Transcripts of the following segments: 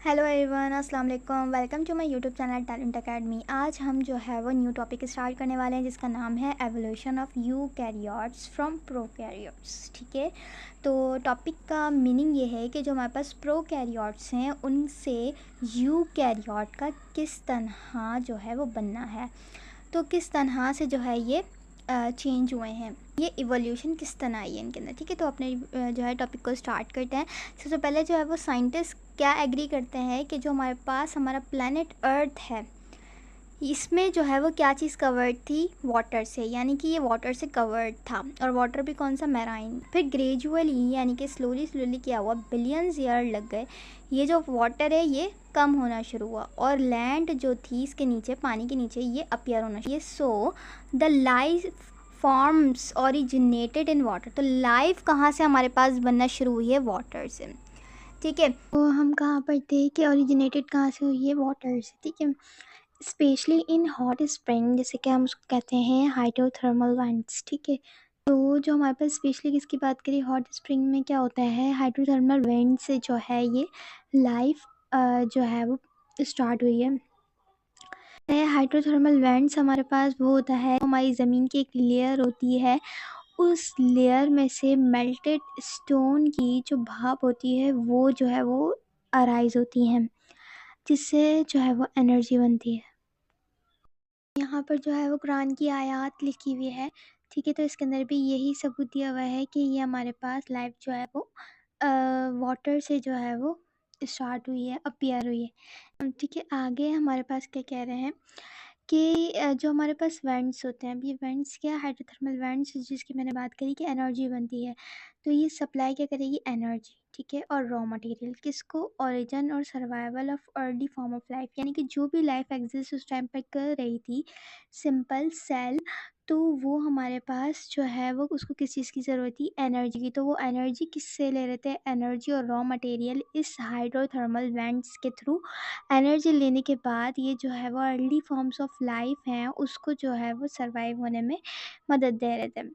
Hello everyone, अस्सलाम वालेकुम। Welcome to my YouTube channel Talent Academy. आज हम जो है वो न्यू टॉपिक स्टार्ट करने वाले हैं जिसका नाम है evolution of eukaryotes from prokaryotes. ठीक है, तो टॉपिक का मीनिंग ये है कि जो हमारे पास प्रोकैरियोट्स हैं उनसे यूकैरियोट का किस तरह जो है वो बनना है, तो किस तरह से जो है ये चेंज हुए हैं, ये इवोल्यूशन किस तरह आई है इनके अंदर। ठीक है, तो अपने जो है टॉपिक को स्टार्ट करते हैं। सबसे पहले जो है वो साइंटिस्ट क्या एग्री करते हैं कि जो हमारे पास हमारा प्लैनेट अर्थ है, इसमें जो है वो क्या चीज़ कवर्ड थी, वाटर से, यानी कि ये वाटर से कवर्ड था। और वाटर भी कौन सा, मैराइन। फिर ग्रेजुअली यानी कि स्लोली स्लोली क्या हुआ, बिलियंस ईयर लग गए, ये जो वाटर है ये कम होना शुरू हुआ और लैंड जो थी इसके नीचे, पानी के नीचे, ये अपीयर होना शुरू। ये so the life forms originated in water. तो लाइफ कहाँ से हमारे पास बनना शुरू हुई है, वाटर से। ठीक है, तो हम कहाँ पर थे कि ओरिजिनेटेड कहाँ से हुई है, वाटर से। ठीक है, स्पेशली इन हॉट स्प्रिंग, जैसे कि हम उसको कहते हैं हाइड्रोथर्मल वेंट्स। ठीक है, तो जो हमारे पास स्पेशली किसकी बात करें, हॉट स्प्रिंग में क्या होता है, हाइड्रोथर्मल वेंट से जो है ये लाइफ जो है वो स्टार्ट हुई है। हाइड्रोथर्मल वेंट्स हमारे पास वो होता है, हमारी ज़मीन की एक लेयर होती है, उस लेयर में से मेल्टेड स्टोन की जो भाप होती है वो जो है वो अराइज होती हैं, जिससे जो है वो एनर्जी बनती है। यहाँ पर जो है वो कुरान की आयत लिखी हुई है। ठीक है, तो इसके अंदर भी यही सबूत दिया हुआ है कि ये हमारे पास लाइफ जो है वो वाटर से जो है वो स्टार्ट हुई है, अपीयर हुई है। ठीक है, आगे हमारे पास क्या कह रहे हैं कि जो हमारे पास वेंट्स होते हैं, अब ये वेंट्स क्या, हाइड्रोथर्मल वेंट्स जिसकी मैंने बात करी कि एनर्जी बनती है, तो ये सप्लाई क्या करेगी, एनर्जी। ठीक है, और रॉ मटेरियल किसको, ओरिजिन और survival of early form of life, यानी कि जो भी लाइफ एग्जिस्ट उस टाइम पर कर रही थी, सिंपल सेल, तो वो हमारे पास जो है वो उसको किस चीज़ की ज़रूरत थी, एनर्जी की। तो वो एनर्जी किससे ले रहे थे, एनर्जी और रॉ मटेरियल इस हाइड्रोथर्मल वेंट्स के थ्रू। एनर्जी लेने के बाद ये जो है वो अर्ली फॉर्म्स ऑफ लाइफ हैं उसको जो है वो सर्वाइव होने में मदद दे रहे थे।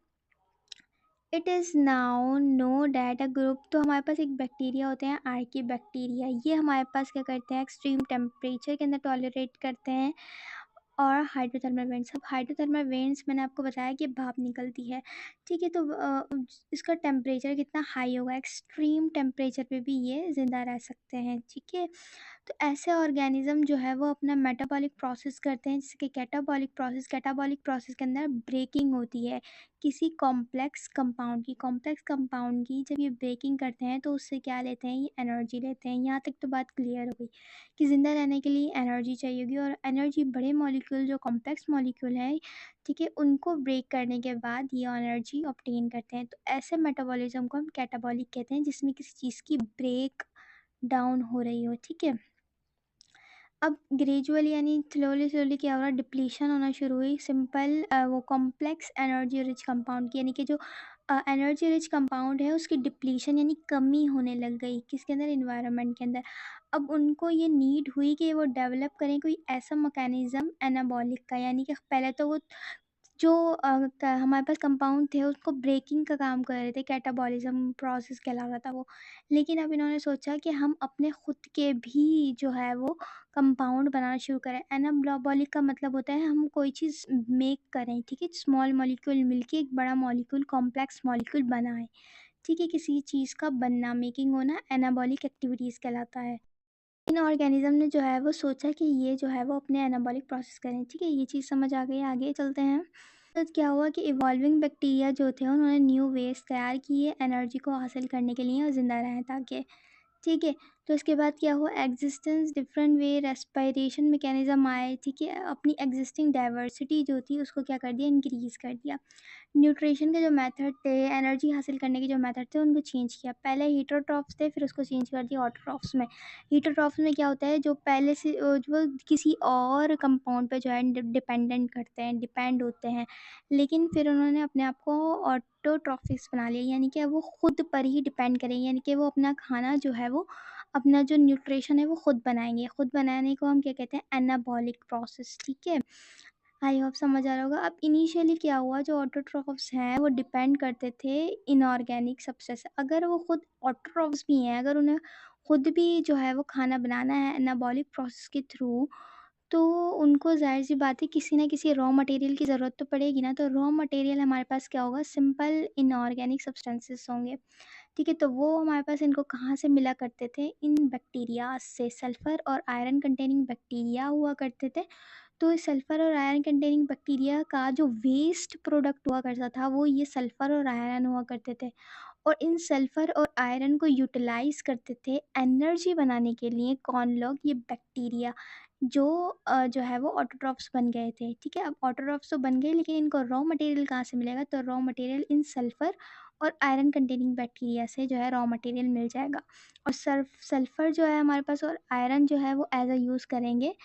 It is now know that a group, तो हमारे पास एक बैक्टीरिया होते हैं, आर्की बैक्टीरिया, ये हमारे पास क्या करते हैं, एक्सट्रीम टेम्परेचर के अंदर टॉलरेट करते हैं। और हाइड्रोथर्मल वेंट्स, अब हाइड्रोथर्मल वेंट्स मैंने आपको बताया कि भाप निकलती है। ठीक है, तो इसका टेम्परेचर कितना हाई होगा, एक्सट्रीम टेम्परेचर पे भी ये ज़िंदा रह सकते हैं। ठीक है, तो ऐसे ऑर्गेनिज्म जो है वो अपना मेटाबॉलिक प्रोसेस करते हैं, जैसे कि कैटाबॉलिक प्रोसेस के अंदर ब्रेकिंग होती है किसी कॉम्प्लेक्स कंपाउंड की जब ये ब्रेकिंग करते हैं तो उससे क्या लेते हैं, ये एनर्जी लेते हैं। यहाँ तक तो बात क्लियर हो गई कि ज़िंदा रहने के लिए एनर्जी चाहिए होगी, और एनर्जी बड़े मॉलिक्यूल जो कॉम्प्लेक्स मॉलिक्यूल हैं, ठीक है, उनको ब्रेक करने के बाद ये एनर्जी ऑब्टेन करते हैं। तो ऐसे मेटाबॉलिज्म को हम कैटाबॉलिक कहते हैं, जिसमें किसी चीज़ की ब्रेक डाउन हो रही हो। ठीक है, अब ग्रेजुअली यानी स्लोली स्लोली क्या हो रहा है, डिप्लीशन होना शुरू हुई सिंपल वो कॉम्प्लेक्स एनर्जी रिच कंपाउंड की, यानी कि जो एनर्जी रिच कंपाउंड है उसकी डिप्लीशन यानी कमी होने लग गई, किसके अंदर, इन्वायरमेंट के अंदर। अब उनको ये नीड हुई कि वो डेवलप करें कोई ऐसा मैकेनिज़्म एनाबॉलिक का, यानी कि पहले तो वो जो हमारे पास कंपाउंड थे उसको ब्रेकिंग का काम कर रहे थे, कैटाबॉलिज्म प्रोसेस कहलाता था वो। लेकिन अब इन्होंने सोचा कि हम अपने खुद के भी जो है वो कंपाउंड बनाना शुरू करें। एनाबॉलिक का मतलब होता है हम कोई चीज़ मेक करें। ठीक है, स्मॉल मॉलिक्यूल मिलके एक बड़ा मॉलिक्यूल, कॉम्प्लेक्स मॉलिक्यूल बनाएं। ठीक है, किसी चीज़ का बनना, मेकिंग होना एनाबॉलिक एक्टिविटीज़ कहलाता है। इन ऑर्गेनिज्म ने जो है वो सोचा कि ये जो है वो अपने एनाबॉलिक प्रोसेस करें। ठीक है, ये चीज़ समझ आ गई, आगे चलते हैं। तो क्या हुआ कि इवॉल्विंग बैक्टीरिया जो थे उन्होंने न्यू वेज तैयार किए एनर्जी को हासिल करने के लिए और ज़िंदा रहें ताकि। ठीक है, तो इसके बाद क्या हुआ, existence different way respiration mechanism आए। ठीक है, अपनी एग्जिस्टिंग डाइवर्सिटी जो थी उसको क्या कर दिया, इंक्रीज़ कर दिया। न्यूट्रिशन के जो मेथड थे, एनर्जी हासिल करने के जो मेथड थे उनको चेंज किया। पहले हीटरोट्रॉफ्स थे, फिर उसको चेंज कर दिया ऑटोट्रॉफ्स में। हीटरोट्रॉफ्स में क्या होता है, जो पहले से जो किसी और कंपाउंड पे जो है डिपेंडेंट करते हैं, डिपेंड होते हैं, लेकिन फिर उन्होंने अपने आप को ऑटोट्रॉफिक्स बना लिया, यानी कि वो खुद पर ही डिपेंड करेंगे, यानी कि वो अपना खाना जो है वो, अपना जो न्यूट्रिशन है वो खुद बनाएंगे। खुद बनाने को हम क्या कहते हैं, एनाबॉलिक प्रोसेस। ठीक है, आई होप समझ आ रहा होगा। अब इनिशियली क्या हुआ, जो ऑटोट्रॉफ्स हैं वो डिपेंड करते थे इनऑर्गेनिक सब्सटेंस। अगर वो खुद ऑटोट्रॉफ्स भी हैं, अगर उन्हें खुद भी जो है वो खाना बनाना है एनाबॉलिक प्रोसेस के थ्रू, तो उनको ज़ाहिर सी बात है किसी ना किसी रॉ मटेरियल की ज़रूरत तो पड़ेगी ना। तो रॉ मटेरियल हमारे पास क्या होगा, सिंपल इनऑर्गेनिक सब्सटेंसेस होंगे। ठीक है, तो वो हमारे पास इनको कहाँ से मिला करते थे, इन बैक्टीरिया से। सल्फ़र और आयरन कंटेनिंग बैक्टीरिया हुआ करते थे। तो इस सल्फ़र और आयरन कंटेनिंग बैक्टीरिया का जो वेस्ट प्रोडक्ट हुआ करता था वो ये सल्फ़र और आयरन हुआ करते थे। और इन सल्फ़र और आयरन को यूटिलाइज़ करते थे एनर्जी बनाने के लिए कौन लोग, ये बैक्टीरिया, जो जो है वो ऑटोट्रॉफ्स बन गए थे। ठीक है, अब ऑटोट्रॉफ्स तो बन गए, लेकिन इनको रॉ मटेरियल कहाँ से मिलेगा, तो रॉ मटेरियल इन सल्फ़र और आयरन कंटेनिंग बैक्टीरिया से जो है रॉ मटेरियल मिल जाएगा। और सल्फ़र जो है हमारे पास और आयरन जो है वो एज अ यूज़ करेंगे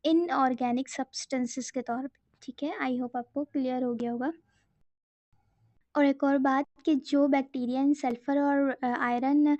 इनऑर्गेनिक सब्सटेंसेस के तौर पे। ठीक है, आई होप आपको क्लियर हो गया होगा। और एक और बात कि जो बैक्टीरिया इन सल्फ़र और आयरन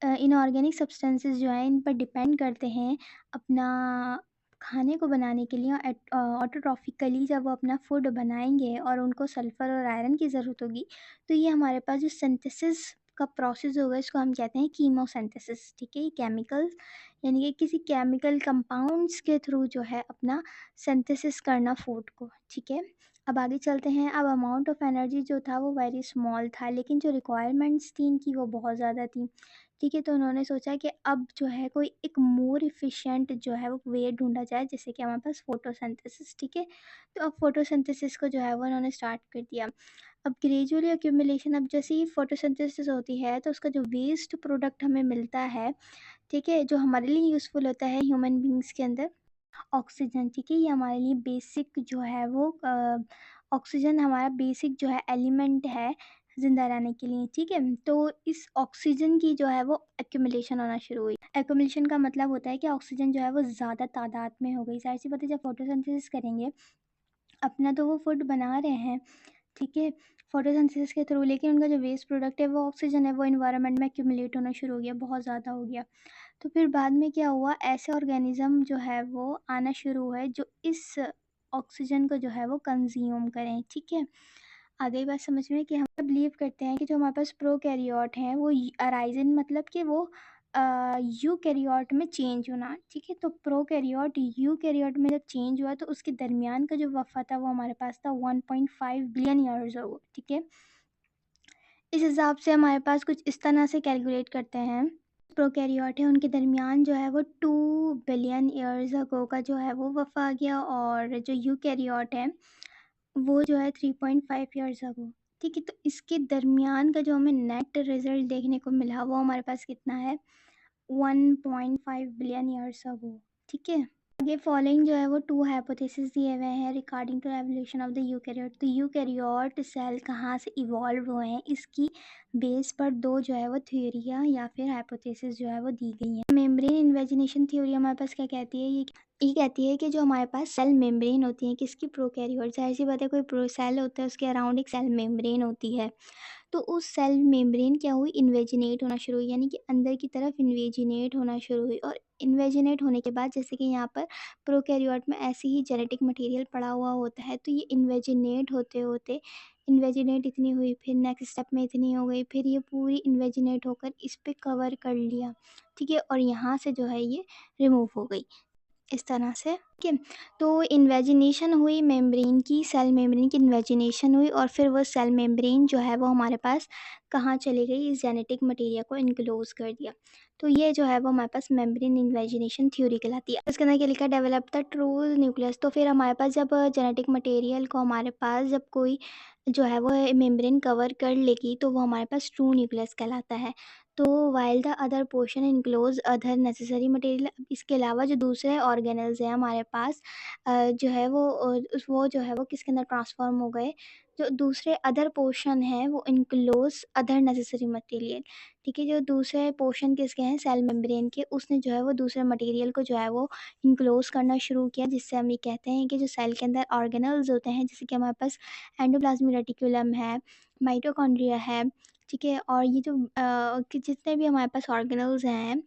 इनऑर्गेनिक सब्सटेंसेस जो हैं इन पर डिपेंड करते हैं अपना खाने को बनाने के लिए, ऑटोट्रॉफिकली जब वो अपना फूड बनाएंगे और उनको सल्फ़र और आयरन की ज़रूरत होगी, तो ये हमारे पास जो सिंथेसिस का प्रोसेस होगा इसको हम कहते हैं कीमोसिंथेसिस। ठीक है, ये केमिकल्स यानी कि किसी केमिकल कंपाउंड्स के थ्रू जो है अपना सिंथेसिस करना फूड को। ठीक है, अब आगे चलते हैं। अब अमाउंट ऑफ एनर्जी जो था वो वेरी स्मॉल था, लेकिन जो रिक्वायरमेंट्स थी इनकी वो बहुत ज़्यादा थी। ठीक है, तो उन्होंने सोचा कि अब जो है कोई एक मोर इफ़िशिएंट जो है वो वे ढूंढा जाए, जैसे कि हमारे पास फोटोसिंथेसिस। ठीक है, तो अब फोटोसिंथेसिस को जो है वो उन्होंने स्टार्ट कर दिया। अब ग्रेजुअली एक्यूमुलेशन, अब जैसे ही फोटोसिंथेसिस होती है तो उसका जो वेस्ट प्रोडक्ट हमें मिलता है, ठीक है, जो हमारे लिए यूज़फुल होता है ह्यूमन बींग्स के अंदर, ऑक्सीजन। ठीक है, ये हमारे लिए बेसिक जो है वो ऑक्सीजन हमारा बेसिक जो है एलिमेंट है ज़िंदा रहने के लिए। ठीक है, तो इस ऑक्सीजन की जो है वो एक्यूमुलेशन होना शुरू हुई। एक्यूमुलेशन का मतलब होता है कि ऑक्सीजन जो है वो ज़्यादा तादाद में हो गई। ज़ाहिर सी बात है, जब फोटोसिंथेसिस करेंगे अपना तो वो फूड बना रहे हैं। ठीक है, फोटोसिंथेसिस के थ्रू, लेकिन उनका जो वेस्ट प्रोडक्ट है वो ऑक्सीजन है, वो इन्वायरमेंट में एक्यूमुलेट होना शुरू हो गया, बहुत ज़्यादा हो गया। तो फिर बाद में क्या हुआ, ऐसे ऑर्गेनिज़्म जो है वो आना शुरू हुए जो इस ऑक्सीजन को जो है वो कंज्यूम करें। ठीक है, आ गई बात समझ में कि हम बिलीव करते हैं कि जो हमारे पास प्रोकैरियोट हैं वो अराइजन, मतलब कि वो यूकैरियोट में चेंज होना। ठीक है, तो प्रोकैरियोट यूकैरियोट में जब चेंज हुआ तो उसके दरमियान का जो वफ़ा था वो हमारे पास था 1.5 बिलियन ईयर्स अगो। ठीक है, इस हिसाब से हमारे पास कुछ इस तरह से कैलकुलेट करते हैं, प्रोकैरियोट है उनके दरमियान जो है वो 2 बिलियन ईयर्स अगो का जो है वो वफ़ा आ गया, और जो यूकैरियोट है वो जो है 3.5 ईयर्स अगो। ठीक है, तो इसके दरमियान का जो हमें नेट रिजल्ट देखने को मिला वो हमारे पास कितना है, 1.5 बिलियन ईयर्स अगो। ठीक है, आगे फॉलोइंग जो है वो टू हाइपोथेसिस दिए हुए हैं regarding to evolution of the eukaryote. तो यूकैरियोट सेल कहाँ से इवॉल्व हुए हैं, इसकी बेस पर दो जो है वो थ्योरियाँ या फिर हाइपोथेसिस जो है वो दी गई हैं। मेम्ब्रेन इन्वेजिनेशन थ्योरी हमारे पास क्या कहती है, ये कहती है कि जो हमारे पास सेल मेम्ब्रेन होती है किसकी, प्रोकैरियोट। जाहिर सी बात है, कोई प्रो सेल होता है उसके अराउंड एक सेल मेम्ब्रेन होती है। तो उस सेल मेम्ब्रेन क्या हुई, इन्वेजिनेट होना शुरू हुई, यानी कि अंदर की तरफ इन्वेजिनेट होना शुरू हुई। और इन्वेजिनेट होने के बाद, जैसे कि यहाँ पर प्रोकैरियोट में ऐसे ही जेनेटिक मटेरियल पड़ा हुआ होता है, तो ये इन्वेजिनेट होते होते इन्वेजिनेट इतनी हुई, फिर नेक्स्ट स्टेप में इतनी हो गई, फिर ये पूरी इन्वेजिनेट होकर इस पे कवर कर लिया। ठीक है, और यहाँ से जो है ये रिमूव हो गई इस तरह से। ठीक है, तो इन्वेजिनेशन हुई मेम्ब्रेन की, सेल मेम्ब्रेन की इन्वेजिनेशन हुई, और फिर वो सेल मेम्ब्रेन जो है वो हमारे पास कहाँ चली गई, इस जेनेटिक मटेरियल को इनक्लोज कर दिया। तो ये जो है वो हमारे पास मेम्ब्रेन इन्वेजिनेशन थ्योरी कहलाती है। इसके अंदर क्या लिखा, डेवलप द ट्रू न्यूक्लियस। तो फिर हमारे पास जब जेनेटिक मटेरियल को हमारे पास जब कोई जो है वो मेम्ब्रेन कवर कर लेगी तो वो हमारे पास ट्रू न्यूक्लियस कहलाता है। तो while the other portion enclose other necessary material. इसके अलावा जो दूसरे ऑर्गेनल्स हैं हमारे पास जो है वो वो जो है वो किसके अंदर ट्रांसफॉर्म हो गए, जो दूसरे अदर पोर्शन हैं वो इनक्लोज अदर नेसेसरी मटेरियल। ठीक है, जो दूसरे पोर्शन किसके हैं, सेल मेम्ब्रेन के, उसने जो है वो दूसरे मटेरियल को जो है वो इनक्लोज करना शुरू किया, जिससे हम ये कहते हैं कि जो सेल के अंदर ऑर्गेनल्स होते हैं, जैसे कि हमारे पास एंडोप्लाज्मिक रेटिकुलम है, माइटोकॉन्ड्रिया है। ठीक है, और ये जो कि जितने भी हमारे पास ऑर्गेनल्स हैं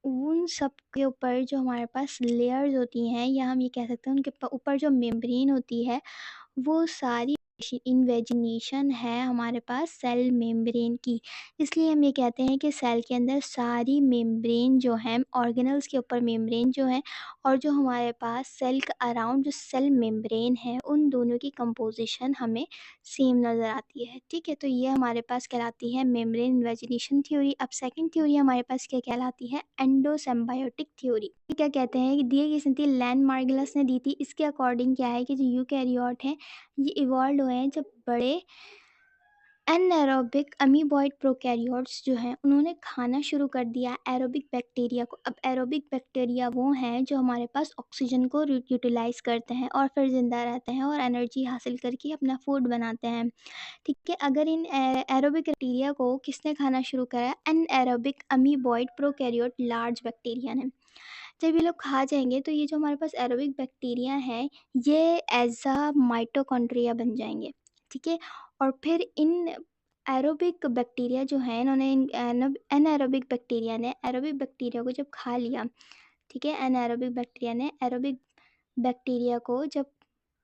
उन सब के ऊपर जो हमारे पास लेयर्स होती हैं, या हम ये कह सकते हैं उनके ऊपर जो मेम्ब्रेन होती है, वो सारी इन्वेजिनेशन है हमारे पास सेल मेम्ब्रेन की। इसलिए हम ये कहते हैं कि सेल के अंदर सारी मेम्ब्रेन जो है, ऑर्गेनल्स के ऊपर मेम्ब्रेन जो है, और जो हमारे पास सेल के अराउंड जो सेल मेम्ब्रेन है, उन दोनों की कंपोजिशन हमें सेम नज़र आती है। ठीक है, तो ये हमारे पास कहलाती है मेम्ब्रेन इन्वेजिनेशन थ्योरी। अब सेकंड थ्योरी हमारे पास क्या कहलाती है, एंडोसिम्बायोटिक थ्योरी। क्या कहते हैं कि दिए गई स्थिति लैंड मार्गलस ने दी थी। इसके अकॉर्डिंग क्या है कि जो यूकैरियोट है, ये इवॉल्व हुए हैं जब बड़े एनएरोबिक अमीबॉइड प्रोकैरियोट्स जो हैं, उन्होंने खाना शुरू कर दिया एरोबिक बैक्टीरिया को। अब एरोबिक बैक्टीरिया वो हैं जो हमारे पास ऑक्सीजन को यूटिलाइज करते हैं और फिर ज़िंदा रहते हैं और एनर्जी हासिल करके अपना फूड बनाते हैं। ठीक है, अगर इन एरोबिक बैक्टीरिया को किसने खाना शुरू करा, anaerobic amoeboid prokaryote large bacteria ने। जब ये लोग खा जाएंगे तो ये जो हमारे पास एरोबिक बैक्टीरिया है, ये एज अ माइटोकॉन्ड्रिया बन जाएंगे। ठीक है, और फिर इन एरोबिक बैक्टीरिया जो है, इन्होंने एनएरोबिक बैक्टीरिया ने एरोबिक बैक्टीरिया को जब खा लिया, ठीक है, एनएरोबिक बैक्टीरिया ने एरोबिक बैक्टीरिया को जब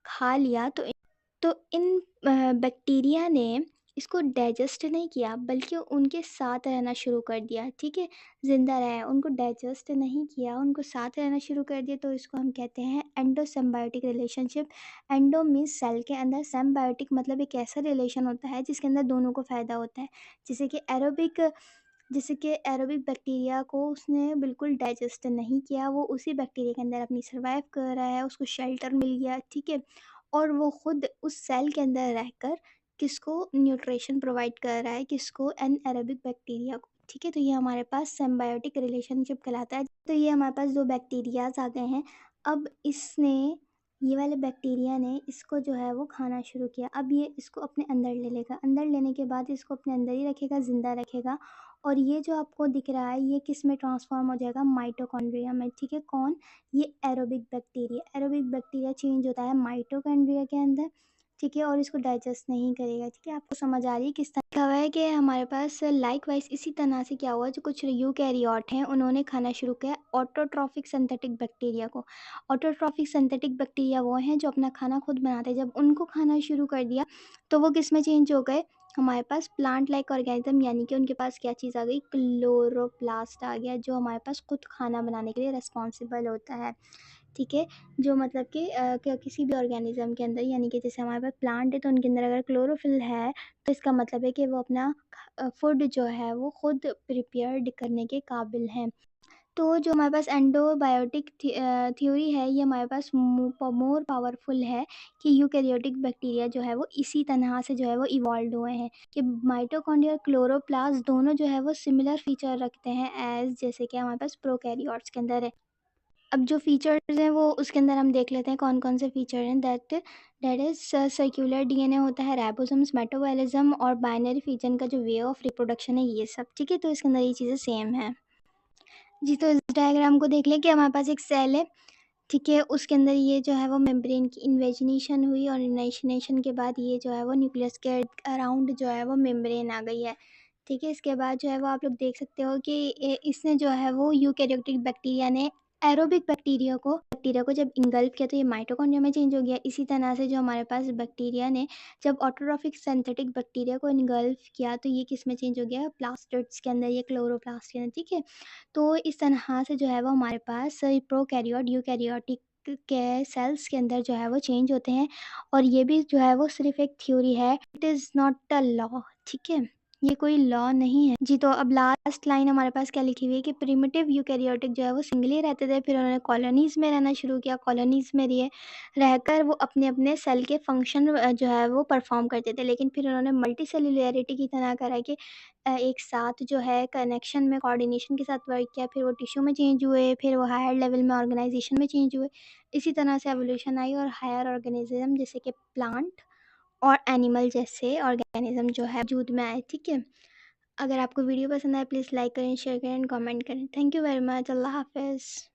खा लिया, तो इन बैक्टीरिया ने इसको डाइजेस्ट नहीं किया, बल्कि उनके साथ रहना शुरू कर दिया। ठीक है, ज़िंदा रहे, उनको डाइजेस्ट नहीं किया, उनको साथ रहना शुरू कर दिया। तो इसको हम कहते हैं endosymbiotic relationship. Endo means cell के अंदर, सिम्बायोटिक मतलब एक ऐसा रिलेशन होता है जिसके अंदर दोनों को फ़ायदा होता है। जैसे कि एरोबिक बैक्टीरिया को उसने बिल्कुल डाइजेस्ट नहीं किया, वो उसी बैक्टीरिया के अंदर अपनी सर्वाइव कर रहा है, उसको शेल्टर मिल गया। ठीक है, और वो खुद उस सेल के अंदर रहकर किसको न्यूट्रिशन प्रोवाइड कर रहा है, किसको, एनएरोबिक बैक्टीरिया को। ठीक है, तो ये हमारे पास सिम्बायोटिक रिलेशनशिप कहलाता है। तो ये हमारे पास दो बैक्टीरियाज आते हैं। अब इसने, ये वाले बैक्टीरिया ने इसको जो है वो खाना शुरू किया। अब ये इसको अपने अंदर ले लेगा, अंदर लेने के बाद इसको अपने अंदर ही रखेगा, ज़िंदा रखेगा। और ये जो आपको दिख रहा है, ये किस में ट्रांसफॉर्म हो जाएगा, माइटोकॉन्ड्रिया में। ठीक है, कौन, ये aerobic bacteria. Aerobic bacteria change होता है माइटोकॉन्ड्रिया के अंदर। ठीक है, और इसको डाइजेस्ट नहीं करेगा। ठीक है, आपको समझ आ रही है किस तरह लिखा हुआ है कि हमारे पास लाइक वाइज इसी तरह से क्या हुआ, जो कुछ यूकैरियोट हैं, उन्होंने खाना शुरू किया ऑटोट्रॉफिक सिंथेटिक बैक्टीरिया को। ऑटोट्रॉफिक सिंथेटिक बैक्टीरिया वो हैं जो अपना खाना खुद बनाते हैं। जब उनको खाना शुरू कर दिया तो वो किस में चेंज हो गए, हमारे पास प्लांट लाइक ऑर्गेनिज्म, यानी कि उनके पास क्या चीज़ आ गई, क्लोरोप्लास्ट आ गया, जो हमारे पास खुद खाना बनाने के लिए रिस्पॉन्सिबल होता है। ठीक है, जो मतलब कि किसी भी ऑर्गेनिज्म के अंदर, यानी कि जैसे हमारे पास प्लांट है तो उनके अंदर अगर क्लोरोफिल है, तो इसका मतलब है कि वो अपना फूड जो है वो खुद प्रिपेयर्ड करने के काबिल हैं। तो जो हमारे पास एंडोबायोटिक थ्योरी है, ये हमारे पास मोर पावरफुल है कि यूकैरियोटिक बैक्टीरिया जो है वो इसी तरह से जो है वो इवॉल्व हुए हैं, कि माइटोकॉन्ड्रिया और क्लोरोप्लास्ट दोनों जो है वो सिमिलर फीचर रखते हैं एज जैसे कि हमारे पास प्रोकैरियोट्स के अंदर है। अब जो फीचर्स हैं वो उसके अंदर हम देख लेते हैं कौन कौन से फीचर हैं। दैट इज़ सर्कुलर डीएनए होता है, राइबोसोम्स, मेटाबॉलिज्म और बाइनरी फीचर का जो वे ऑफ रिप्रोडक्शन है, ये सब। ठीक है, तो इसके अंदर ये चीज़ें सेम है। जी, तो इस डायग्राम को देख लें कि हमारे पास एक सेल है। ठीक है, उसके अंदर ये जो है वो मेम्ब्रेन की इन्वेजिनेशन हुई, और इन्वेजिनेशन के बाद ये जो है वो न्यूक्लियस के अराउंड जो है वो मेम्ब्रेन आ गई है। ठीक है, इसके बाद जो है वो आप लोग देख सकते हो कि इसने जो है वो यूकैरियोटिक बैक्टीरिया ने एरोबिक बैक्टीरिया को जब इंगल्फ किया तो ये माइटोकॉन्ड्रिया में चेंज हो गया। इसी तरह से जो हमारे पास बैक्टीरिया ने जब ऑटोट्रॉफिक सिंथेटिक बैक्टीरिया को इंगल्फ किया तो ये किस में चेंज हो गया, प्लास्टिड्स के अंदर, ये क्लोरोप्लास्ट के अंदर। ठीक है, तो इस तरह से जो है वो हमारे पास प्रोकैरियोट यूकैरियोटिक के सेल्स के अंदर जो है वो चेंज होते हैं। और ये भी जो है वो सिर्फ एक थ्योरी है, it is not a law. ठीक है, ये कोई लॉ नहीं है। जी, तो अब लास्ट लाइन हमारे पास क्या लिखी हुई है कि प्रिमिटिव यूकैरियोटिक जो है वो सिंगली रहते थे, फिर उन्होंने कॉलोनीज़ में रहना शुरू किया। कॉलोनीज़ में रहकर वो अपने अपने सेल के फंक्शन जो है वो परफॉर्म करते थे, लेकिन फिर उन्होंने मल्टी सेलुलैरिटी की तरह करा कि एक साथ जो है कनेक्शन में, कोऑर्डिनेशन के साथ वर्क किया। फिर वो टिश्यू में चेंज हुए, फिर वो हायर लेवल में ऑर्गेनाइजेशन में चेंज हुए। इसी तरह से एवोल्यूशन आई और हायर ऑर्गेनिज्म जैसे कि प्लांट और एनिमल जैसे ऑर्गेनिज्म जो है वजूद में आए। ठीक है, अगर आपको वीडियो पसंद आए प्लीज़ लाइक करें, शेयर करें, कमेंट करें। Thank you very much. अल्लाह हाफ़िज़।